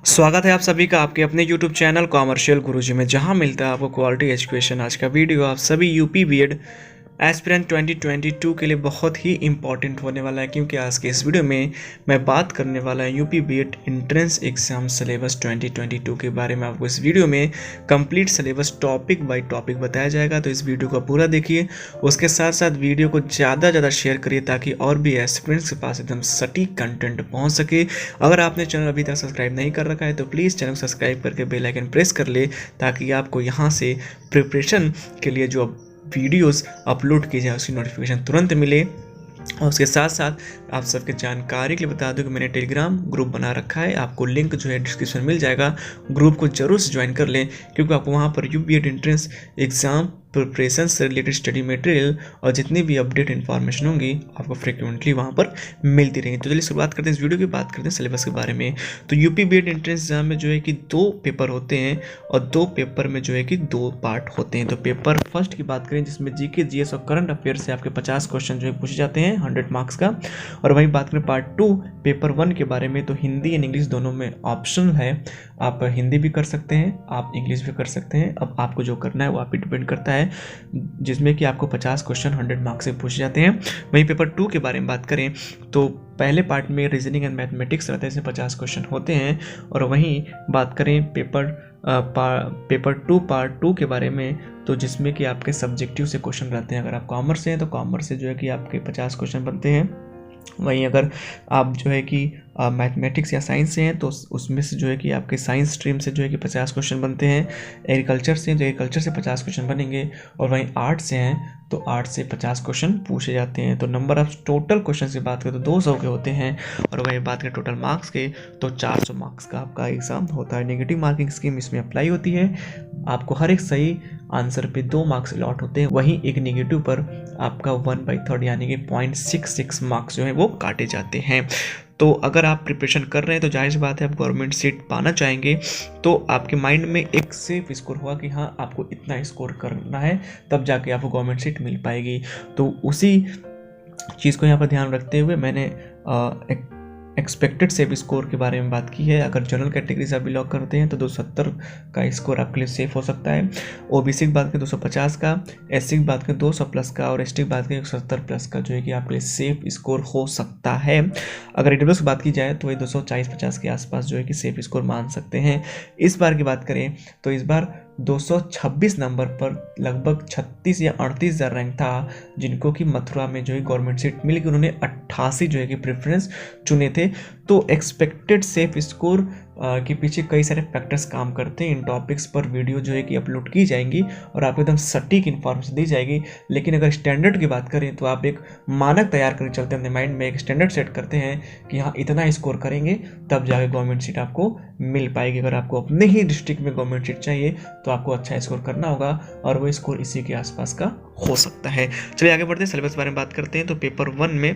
स्वागत है आप सभी का आपके अपने YouTube चैनल कॉमर्शियल गुरुजी में, जहां मिलता है आपको क्वालिटी एजुकेशन। आज का वीडियो आप सभी यूपी बीएड एस्पिरेंट 2022 के लिए बहुत ही इंपॉर्टेंट होने वाला है, क्योंकि आज के इस वीडियो में मैं बात करने वाला है UP BEd entrance exam syllabus 2022 के बारे में। आपको इस वीडियो में complete syllabus topic by topic बताया जाएगा, तो इस वीडियो को पूरा देखिए। उसके साथ साथ वीडियो को ज़्यादा शेयर करिए ताकि और भी एस्पिरेंट्स के पास एकदम सटीक कंटेंट पहुंच सके। अगर आपने चैनल अभी तक सब्सक्राइब नहीं कर रखा है तो प्लीज़ चैनल को सब्सक्राइब करके बेल आइकन प्रेस कर ले, ताकि आपको यहाँ से प्रिपरेशन के लिए जो वीडियोस अपलोड की जाए उसकी नोटिफिकेशन तुरंत मिले। और उसके साथ साथ आप सबके जानकारी के लिए बता दूं कि मैंने टेलीग्राम ग्रुप बना रखा है, आपको लिंक जो है डिस्क्रिप्शन मिल जाएगा। ग्रुप को जरूर से ज्वाइन कर लें, क्योंकि आपको वहाँ पर यूपीएड एंट्रेंस एग्जाम प्रिपरेशन से रिलेटेड स्टडी मटेरियल और जितनी भी अपडेट इन्फॉर्मेशन होंगी आपको फ्रिक्वेंटली वहाँ पर मिलती रहेंगी। तो चलिए शुरुआत करते हैं इस वीडियो की, बात करते हैं सिलेबस के बारे में। तो यूपी बीएड एंट्रेंस एग्जाम में जो है कि 2 पेपर होते हैं और 2 पेपर में जो है कि 2 पार्ट होते हैं। तो पेपर फर्स्ट की बात करें जिसमें जीके जीएस और करंट अफेयर से आपके 50 क्वेश्चन जो है पूछे जाते हैं 100 मार्क्स का। और वहीं बात करें पार्ट 2 पेपर 1 के बारे में, तो हिंदी एंड इंग्लिश दोनों में ऑप्शनल है। आप हिंदी भी कर सकते हैं, आप इंग्लिश भी कर सकते हैं, अब आपको जो करना है वो आप पे डिपेंड करता है, जिसमें कि आपको 50 क्वेश्चन 100 मार्क्स से पूछे जाते हैं। वहीं पेपर 2 के बारे में बात करें तो पहले पार्ट में रीजनिंग एंड मैथमेटिक्स रहता है, इसमें 50 क्वेश्चन होते हैं। और वहीं बात करें पेपर 2 पार्ट 2 के बारे में, तो जिसमें कि आपके सब्जेक्टिव से क्वेश्चन रहते हैं। अगर आप कॉमर्स से हैं तो कॉमर्स से जो है कि आपके 50 क्वेश्चन बनते हैं। वहीं अगर आप जो है कि मैथमेटिक्स या साइंस से हैं तो उसमें से जो है कि आपके साइंस स्ट्रीम से जो है कि 50 क्वेश्चन बनते हैं। एग्रीकल्चर से तो एग्रीकल्चर से 50 क्वेश्चन बनेंगे। और वहीं आर्ट्स से हैं तो आर्ट्स से 50 क्वेश्चन पूछे जाते हैं। तो नंबर ऑफ टोटल क्वेश्चन की बात करें तो 200 के होते हैं। और वहीं बात करें टोटल मार्क्स के तो 400 मार्क्स का आपका एग्ज़ाम होता है। नेगेटिव मार्किंग स्कीम इसमें अप्लाई होती है, आपको हर एक सही आंसर पे 2 मार्क्स अलॉट होते हैं। वहीं एक नेगेटिव पर आपका 1/3 यानी कि 0.66 मार्क्स जो है वो काटे जाते हैं। तो अगर आप प्रिपरेशन कर रहे हैं तो जाहिर सी बात है आप गवर्नमेंट सीट पाना चाहेंगे, तो आपके माइंड में एक सेफ स्कोर होगा कि हाँ आपको इतना स्कोर करना है, तब जाके आपको गवर्नमेंट सीट मिल पाएगी। तो उसी चीज़ को यहाँ पर ध्यान रखते हुए मैंने एक्सपेक्टेड सेफ स्कोर के बारे में बात की है। अगर जनरल कैटेगरी से आप बिलोंग करते हैं तो 270 का स्कोर आपके लिए सेफ हो सकता है। ओबीसी की बात करें 250 का, एससी की बात करें 200 प्लस का, और एसटी की बात करें 170 प्लस का जो है कि आपके लिए सेफ स्कोर हो सकता है। अगर ईडब्ल्यूएस की बात की जाए तो वही 240-50 के आसपास जो है कि सेफ स्कोर मान सकते हैं। इस बार की बात करें तो इस बार 226 नंबर पर लगभग 36 या 38 हज़ार रैंक था, जिनको कि मथुरा में जो है गवर्नमेंट सीट मिली कि उन्होंने 88 जो है कि प्रेफरेंस चुने थे। तो एक्सपेक्टेड सेफ स्कोर के पीछे कई सारे फैक्टर्स काम करते हैं। इन टॉपिक्स पर वीडियो जो है कि अपलोड की जाएंगी और आपको एकदम सटीक इन्फॉर्मेशन दी जाएगी। लेकिन अगर स्टैंडर्ड की बात करें तो आप एक मानक तैयार करके चलते हैं, अपने माइंड में एक स्टैंडर्ड सेट करते हैं कि हाँ इतना स्कोर करेंगे तब जाके गवर्नमेंट सीट आपको मिल पाएगी। अगर आपको अपने ही डिस्ट्रिक्ट में गवर्नमेंट सीट चाहिए तो आपको अच्छा स्कोर करना होगा, और वो स्कोर इसी के आसपास का हो सकता है। चलिए आगे बढ़ते हैं, सिलेबस के बारे में बात करते हैं। तो पेपर 1 में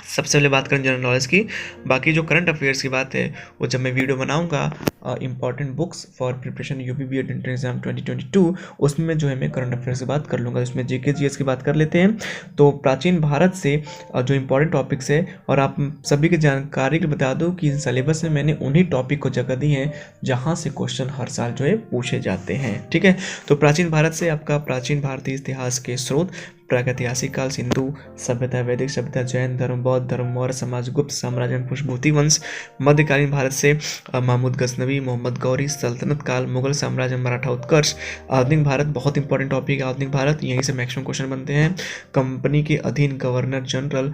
सबसे पहले बात करें जनरल नॉलेज की। बाकी जो करंट अफेयर्स की बात है वो जब मैं वीडियो बनाऊंगा important books for preparation UP BEd entrance exam 2022, उसमें जो है मैं करंट अफेयर्स की बात कर लूँगा। इसमें जीके जीएस की बात कर लेते हैं। तो प्राचीन भारत से जो इंपॉर्टेंट टॉपिक्स है, और आप सभी की जानकारी के बता दूँ कि सिलेबस में मैंने उन्हीं टॉपिक को जगह दी है जहाँ से क्वेश्चन हर साल जो है पूछे जाते हैं। ठीक है, तो प्राचीन भारत से आपका प्राचीन भारतीय इतिहास के स्रोत, प्रागैतिहासिक काल, सिंधु सभ्यता, वैदिक सभ्यता, जैन धर्म, बौद्ध धर्म, मौर्य समाज, गुप्त साम्राज्य, पुष्पभूति वंश। मध्यकालीन भारत से महमूद गजनवी, मोहम्मद गौरी, सल्तनत काल, मुगल साम्राज्य, मराठा उत्कर्ष। आधुनिक भारत बहुत इंपॉर्टेंट टॉपिक है। आधुनिक भारत यहीं से मैक्सिमम क्वेश्चन बनते हैं। कंपनी के अधीन गवर्नर जनरल,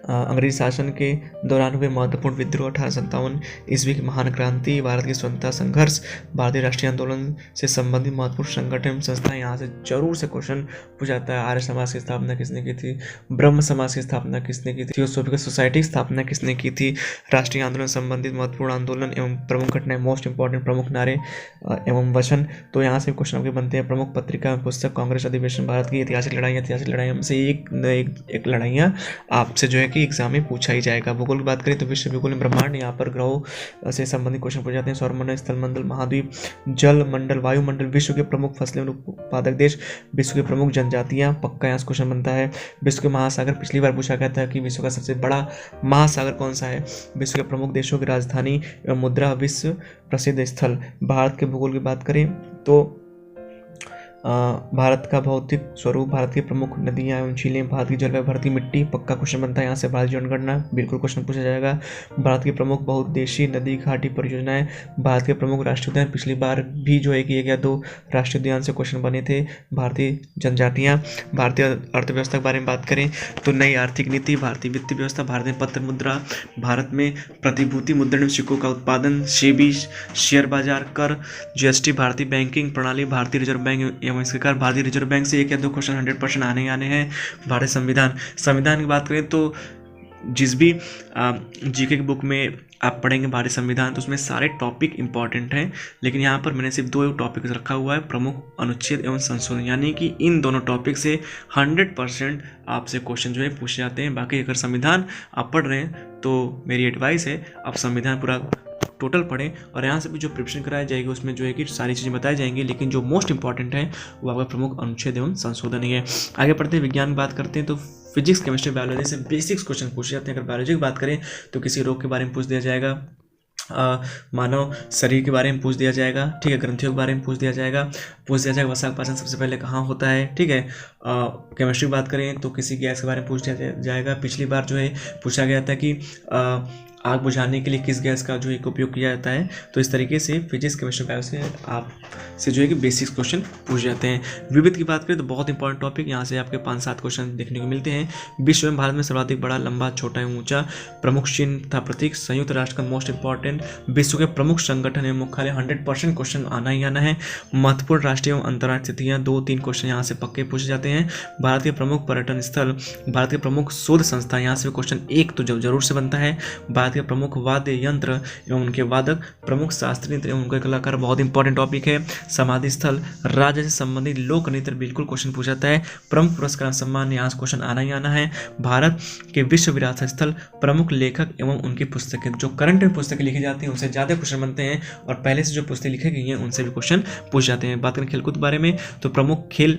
अंग्रेजी शासन के दौरान हुए महत्वपूर्ण विद्रोह, 1857 ईस्वी की महान क्रांति, भारत की स्वतंत्रता संघर्ष, भारतीय राष्ट्रीय आंदोलन से संबंधित महत्वपूर्ण संगठन एवं संस्थाएं, यहाँ से जरूर से क्वेश्चन पूछा जाता है। आर्य समाज की स्थापना किसने की थी, ब्रह्म समाज की स्थापना किसने की थी, थियोसॉफिकल सोसाइटी की स्थापना किसने की थी, राष्ट्रीय आंदोलन संबंधित महत्वपूर्ण आंदोलन एवं प्रमुख घटनाएं, मोस्ट इंपॉर्टेंट प्रमुख नारे एवं वचन। तो यहाँ से क्वेश्चन आपके बनते हैं। प्रमुख पत्रिका पुस्तक, कांग्रेस अधिवेशन, भारत की ऐतिहासिक लड़ाइयाँ। ऐतिहासिक लड़ाइयों में से एक लड़ाइयाँ आपसे जो है कि एग्जाम में पूछा ही जाएगा। भूगोल की बात करें तो विश्व भूगोल में ब्रह्मांड, यहाँ पर ग्रहों से संबंधित क्वेश्चन पूछे जाते हैं। सौरमंडल, स्थलमंडल, महाद्वीप, जल मंडल, वायुमंडल, विश्व के प्रमुख फसलें और उत्पादक देश, विश्व की प्रमुख जनजातियां, पक्का यहाँ से क्वेश्चन बनता है। विश्व के महासागर, पिछली बार पूछा गया था कि विश्व का सबसे बड़ा महासागर कौन सा है। विश्व के प्रमुख देशों की राजधानी एवं मुद्रा, विश्व प्रसिद्ध स्थल। भारत के भूगोल की बात करें तो भारत का भौतिक स्वरूप, भारत की प्रमुख नदियां एवं झीलें, भारत की जलवायु, भारत की मिट्टी, पक्का क्वेश्चन बनता है यहाँ से। भारत जनगणना, बिल्कुल क्वेश्चन पूछा जाएगा। भारत की प्रमुख बहुउद्देशीय नदी घाटी परियोजनाएं, भारत के प्रमुख राष्ट्रीय उद्यान, पिछली बार भी जो है कि 1 या 2 राष्ट्रीय उद्यान से क्वेश्चन बने थे। भारतीय जनजातियाँ, भारतीय अर्थव्यवस्था के बारे में बात करें तो नई आर्थिक नीति, भारतीय वित्तीय व्यवस्था, भारत में पत्र मुद्रा, भारत में प्रतिभूति मुद्रण सिक्कों का उत्पादन, सेबी शेयर बाजार, कर, जीएसटी, भारतीय बैंकिंग प्रणाली, भारतीय रिजर्व बैंक एवं इसके कारण भारतीय रिजर्व बैंक से 1 या 2 क्वेश्चन 100% आने ही आने हैं। भारतीय संविधान, संविधान की बात करें तो जिस भी जीके की बुक में आप पढ़ेंगे भारतीय संविधान तो उसमें सारे टॉपिक इंपॉर्टेंट हैं, लेकिन यहाँ पर मैंने सिर्फ 2 टॉपिक रखा हुआ है, प्रमुख अनुच्छेद एवं संशोधन, यानी कि इन दोनों टॉपिक से 100% आपसे क्वेश्चन जो है पूछे जाते हैं। बाकी अगर संविधान आप पढ़ रहे हैं तो मेरी एडवाइस है आप संविधान पूरा टोटल पढ़ें और यहाँ से भी जो प्रिपरेशन कराई जाएगी उसमें जो है कि सारी चीज़ें बताई जाएंगी, लेकिन जो मोस्ट इंपॉर्टेंट है वो आपका प्रमुख अनुच्छेद एवं संशोधन ही है। आगे पढ़ते हैं, विज्ञान की बात करते हैं तो फिजिक्स, केमिस्ट्री, बायोलॉजी से बेसिक्स क्वेश्चन पूछे जाते हैं। अगर बायोलॉजी की बात करें तो किसी रोग के बारे में पूछ दिया जाएगा, मानव शरीर के बारे में पूछ दिया जाएगा, ठीक है, ग्रंथियों के बारे में पूछ दिया जाएगा वसा पाचन सबसे पहले कहाँ होता है, ठीक है। केमिस्ट्री की बात करें तो किसी गैस के बारे में पूछ दिया जाएगा। पिछली बार जो है पूछा गया था कि आग बुझाने के लिए किस गैस का जो है उपयोग किया जाता है। तो इस तरीके से फिजिक्स, केमिस्ट्री, बायो से आप से जो है कि बेसिक्स क्वेश्चन पूछ जाते हैं। विविध की बात करें तो बहुत इंपॉर्टेंट टॉपिक, यहाँ से आपके 5-7 क्वेश्चन देखने को मिलते हैं। विश्व में भारत में सर्वाधिक बड़ा, लंबा, छोटा एवं ऊंचा, प्रमुख चिन्ह तथा प्रतीक, संयुक्त राष्ट्र का मोस्ट इंपॉर्टेंट, विश्व के प्रमुख संगठन एवं मुख्यालय, 100% क्वेश्चन आना ही आना है। महत्वपूर्ण राष्ट्रीय एवं अंतर्राष्ट्रीय स्थितियाँ, 2-3 क्वेश्चन यहाँ से पक्के पूछे जाते हैं। भारत के प्रमुख पर्यटन स्थल, भारत के प्रमुख शोध संस्था, यहाँ से क्वेश्चन 1 तो जरूर से बनता है। भारत के प्रमुख वाद्य यंत्र एवं उनके वादक, प्रमुख शास्त्रीय नृत्य एवं उनके कलाकार, बहुत इंपॉर्टेंट टॉपिक है। समाधि स्थल, राज्य से संबंधित लोक नृत्य, बिल्कुल क्वेश्चन पूछा जाता है। प्रमुख पुरस्कार सम्मान, यहाँ से क्वेश्चन आना ही आना है। भारत के विश्व विरासत स्थल, प्रमुख लेखक एवं उनकी पुस्तकें, जो करंट में पुस्तकें लिखी जाती हैं उनसे ज़्यादा क्वेश्चन बनते हैं और पहले से जो पुस्तकें लिखी गई हैं उनसे भी क्वेश्चन पूछ जाते हैं। बात करें खेलकूद के बारे में तो प्रमुख खेल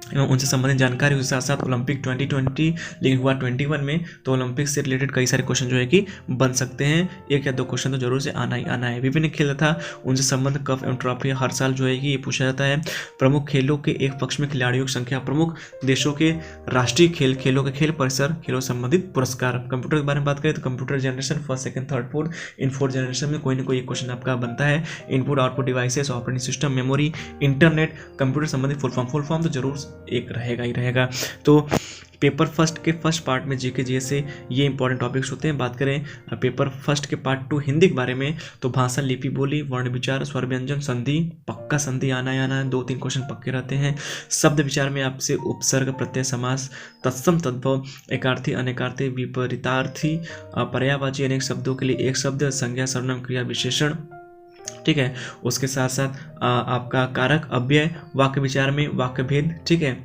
एवं उनसे संबंधित जानकारी, उसके साथ साथ ओलंपिक 2020 लेकिन हुआ 21 में, तो ओलंपिक से रिलेटेड कई सारे क्वेश्चन जो है कि बन सकते हैं। 1 या 2 क्वेश्चन तो जरूर से आना ही आना है। विभिन्न खेल था उनसे संबंध, कप एवं ट्रॉफी हर साल जो है कि ये पूछा जाता है। प्रमुख खेलों के एक पक्ष में खिलाड़ियों की संख्या, प्रमुख देशों के राष्ट्रीय खेलों के खेल परिसर, खेलों संबंधित पुरस्कार। कंप्यूटर के बारे में बात करें तो computer generation, 1st, 2nd, 3rd, 4th, इन 4 जनरेशन में कोई ना कोई एक क्वेश्चन आपका बनता है। Input output devices, operating system, memory, internet, computer संबंधित फुल फॉर्म तो जरूर एक रहेगा ही रहेगा। तो पेपर फर्स्ट के फर्स्ट पार्ट में जीके जीएस से ये इंपॉर्टेंट टॉपिक्स होते हैं। बात करें पेपर फर्स्ट के पार्ट 2 हिंदी के बारे में तो भाषा, लिपि, बोली, वर्ण विचार, स्वर व्यंजन, संधि, पक्का संधि आना है, 2-3 क्वेश्चन पक्के रहते हैं। शब्द विचार में आपसे उपसर्ग, प्रत्यय, समास, तत्सम, तद्भव, एकार्थी, अनेकार्थी, विपरीतार्थी, पर्यायवाची अनेक शब्दों के लिए एक शब्द, संज्ञा, सर्वनाम, क्रिया, विशेषण, ठीक है। उसके साथ साथ आपका कारक, अव्यय, वाक्य विचार में वाक्य भेद, ठीक है।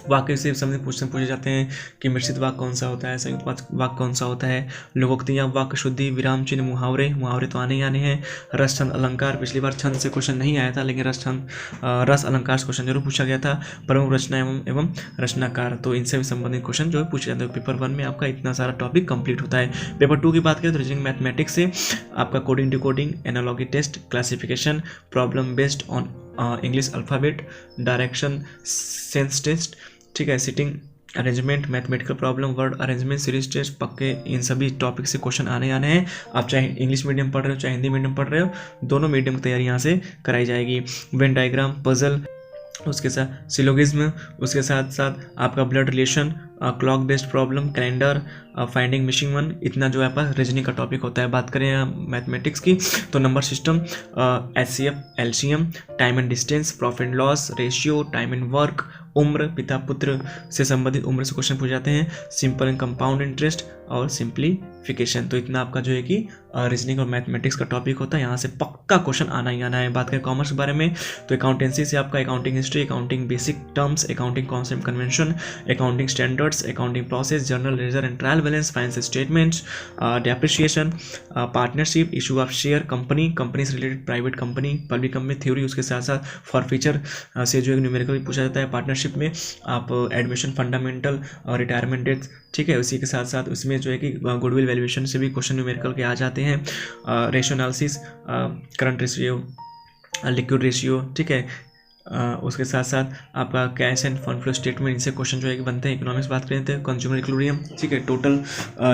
वाक्य से संबंधित क्वेश्चन पूछे जाते हैं कि मिश्रित वाक्य कौन सा होता है, संयुक्त वाक्य कौन सा होता है, लोकोक्तियाँ, वाक्य शुद्धि, विराम चिन्ह, मुहावरे तो आने ही आने हैं। रस, छंद, अलंकार, पिछली बार छंद से क्वेश्चन नहीं आया था लेकिन रस अलंकार से क्वेश्चन जरूर पूछा गया था। प्रमुख रचना एवं रचनाकार, तो इनसे भी संबंधित क्वेश्चन जो है पूछे जाते हैं। पेपर 1 में आपका इतना सारा टॉपिक कंप्लीट होता है। पेपर 2 की बात करें तो रीजनिंग मैथमेटिक्स से आपका coding, decoding, analogy test, classification, problem based on English alphabet, direction sense test, ठीक है, sitting arrangement, mathematical problem, word arrangement, series test, पक्के इन सभी टॉपिक से क्वेश्चन आने हैं। आप चाहे इंग्लिश मीडियम पढ़ रहे हो चाहे हिंदी मीडियम पढ़ रहे हो, दोनों मीडियम की तैयारी यहाँ से कराई जाएगी। वेन डायग्राम, पजल, उसके साथ सिलोगिज्म, उसके साथ साथ आपका blood relation, clock based problem, calendar, finding missing one, इतना जो है आपका रीजनिंग का टॉपिक होता है। बात करें मैथमेटिक्स की तो number system, HCF, LCM, time and distance, profit and loss, ratio, time and work, उम्र, पिता पुत्र से संबंधित उम्र से क्वेश्चन पूछ जाते हैं। सिंपल एंड कंपाउंड इंटरेस्ट और सिंप्लीफिकेशन, तो इतना आपका जो है कि रीजनिंग और मैथमेटिक्स का टॉपिक होता है। यहाँ से पक्का क्वेश्चन आना ही आना है। बात करें कॉमर्स के बारे में तो अकाउंटेंसी से आपका accounting history, accounting basic terms, accounting concept convention, accounting standard, methods, accounting process, journal ledger and trial balance, financial statements, depreciation, partnership, issue of share, company से related, private company, public company theory, उसके साथ साथ forfeiture से जो है numerical भी पूछा जाता है। पार्टनरशिप में आप एडमिशन फंडामेंटल और रिटायरमेंट डेट्स, ठीक है। उसी के साथ साथ उसमें जो है कि गुडविल वैल्यूएशन से भी क्वेश्चन न्यूमेरिकल के आ जाते हैं। Ratio analysis, current ratio, liquid ratio, ठीक है। उसके साथ साथ आपका cash end fund flow statement, इनसे क्वेश्चन जो है कि बनते हैं। इकोनॉमिक्स बात करें तो कंज्यूमर इक्विलिब्रियम, ठीक है। टोटल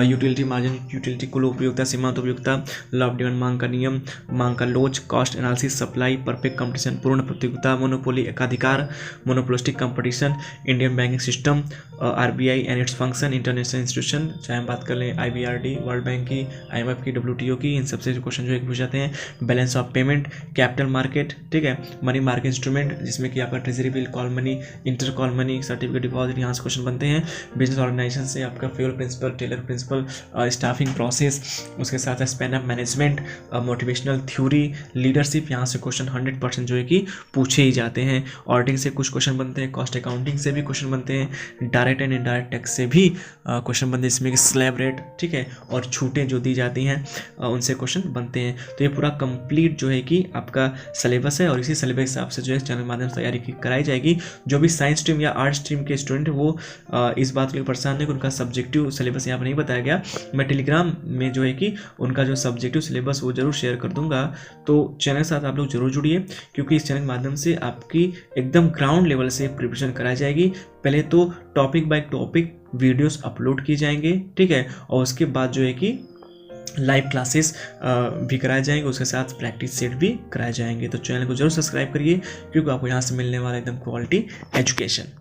यूटिलिटी मार्जिन, यूटिलिटी कुल उपयोगिता, सीमांत उपयोगिता, लॉ ऑफ डिमांड, मांग का नियम, मांग का लोच, cost analysis, supply, perfect competition, पूर्ण प्रतियोगिता, मोनोपोली, एकाधिकार, monopolistic competition, Indian banking system, RBI and its function, international institution, चाहे हम बात कर लें IBRD, वर्ल्ड बैंक की, IMF की, WTO की, इन सबसे क्वेश्चन जो है पूछ जाते हैं। Balance of payment, capital market, ठीक है। मनी मार्केट इंस्ट्रूमेंट, जिसमें कि आपका treasury bill, call money, inter call money, certificate deposit, यहाँ से क्वेश्चन बनते हैं। बिजनेस ऑर्गेनाइजेशन से आपका Fayol principle, Taylor principle, staffing process, उसके साथ span of management, motivational theory, leadership, यहाँ से क्वेश्चन 100% जो है कि पूछे ही जाते हैं। ऑडिटिंग से कुछ क्वेश्चन बनते हैं, कॉस्ट अकाउंटिंग से भी क्वेश्चन बनते हैं, डायरेक्ट एंड इनडायरेक्ट टैक्स से भी क्वेश्चन बनते हैं, इसमें कि स्लैब रेट, ठीक है, और छूटें जो दी जाती हैं उनसे क्वेश्चन बनते हैं। तो ये पूरा कंप्लीट जो है कि आपका सिलेबस है और इसी सिलेबस के हिसाब से जो है चैनल माध्यम से तैयारी कराई जाएगी। जो भी साइंस स्ट्रीम या आर्ट्स स्ट्रीम के स्टूडेंट वो इस बात के लिए परेशान है कि उनका सब्जेक्टिव सिलेबस यहाँ पर नहीं बताया गया। मैं टेलीग्राम में जो है कि उनका जो सब्जेक्टिव सिलेबस वो जरूर शेयर कर दूंगा, तो चैनल के साथ आप लोग जरूर जुड़िए, क्योंकि इस चैनल के माध्यम से आपकी एकदम ग्राउंड लेवल से प्रिपरेशन कराई जाएगी। पहले तो topic by topic videos upload किए जाएंगे, ठीक है, और उसके बाद जो है कि लाइव क्लासेस भी कराए जाएंगे, उसके साथ प्रैक्टिस सेट भी कराए जाएंगे। तो चैनल को जरूर सब्सक्राइब करिए, क्योंकि आपको यहाँ से मिलने वाला एकदम क्वालिटी एजुकेशन।